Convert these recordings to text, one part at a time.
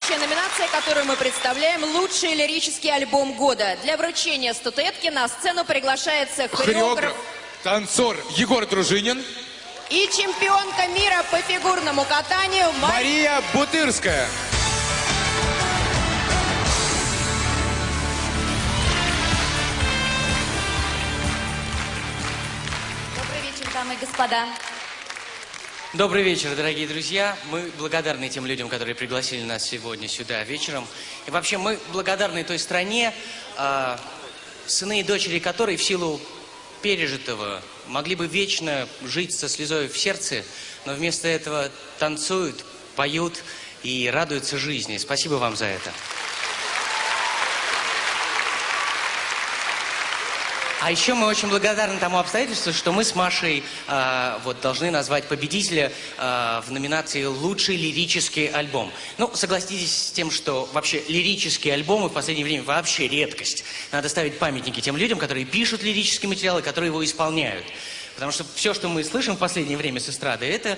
Номинация, которую мы представляем, лучший лирический альбом года. Для вручения статуэтки на сцену приглашается хореограф, танцор Егор Дружинин и чемпионка мира по фигурному катанию Мария Бутырская. Добрый вечер, дамы и господа. Добрый вечер, дорогие друзья. Мы благодарны тем людям, которые пригласили нас сегодня сюда вечером. И вообще мы благодарны той стране, сыны и дочери которой в силу пережитого могли бы вечно жить со слезой в сердце, но вместо этого танцуют, поют и радуются жизни. Спасибо вам за это. А еще мы очень благодарны тому обстоятельству, что мы с Машей должны назвать победителя в номинации «Лучший лирический альбом». Ну, согласитесь с тем, что вообще лирические альбомы в последнее время вообще редкость. Надо ставить памятники тем людям, которые пишут лирический материал и которые его исполняют. Потому что все, что мы слышим в последнее время с эстрады, это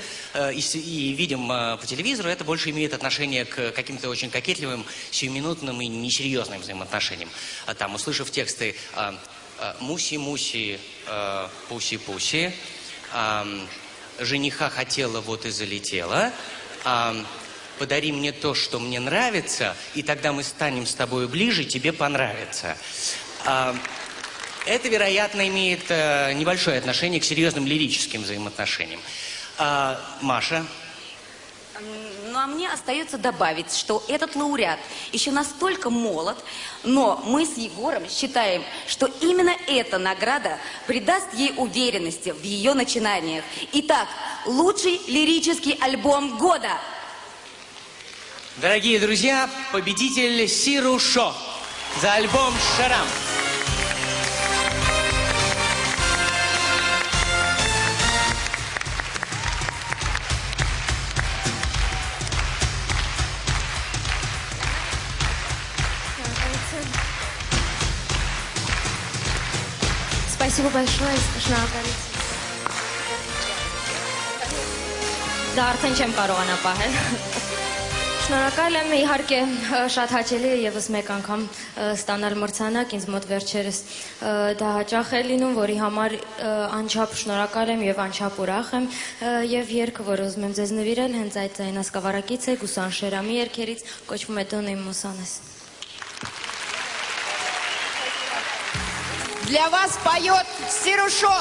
и видим по телевизору, это больше имеет отношение к каким-то очень кокетливым, сиюминутным и несерьезным взаимоотношениям. Там, услышав тексты «Муси-муси, пуси-пуси», «Жениха хотела, вот и залетела», «Подари мне то, что мне нравится, и тогда мы станем с тобой ближе, тебе понравится». Это, вероятно, имеет небольшое отношение к серьезным лирическим взаимоотношениям. Маша? Ну, а мне остается добавить, что этот лауреат еще настолько молод, но мы с Егором считаем, что именно эта награда придаст ей уверенности в ее начинаниях. Итак, лучший лирический альбом года. Дорогие друзья, победитель Сиру Шо за альбом «Шарам». Спасибо большое, շնորհակալություն։ Դա արդեն չեմ կարողանա պահել։ Շնորհակալ եմ, իհարկե շատ հաճելի է եւս մեկ անգամ ստանալ մրցանակ ինձ մոտ վերջերս դա հաճախ է լինում, որի համար անչափ շնորհակալ եմ եւ անչափ ուրախ եմ եւ երգը, որ ուզում եմ ձեզ նվիրել, հենց այդ ձայնասկավառակից է Գուսան Շերամի երգերից, կոչվում է «Դոնե իմ ուսանես»։ Для вас поет Сиру Шо.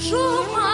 Շուտ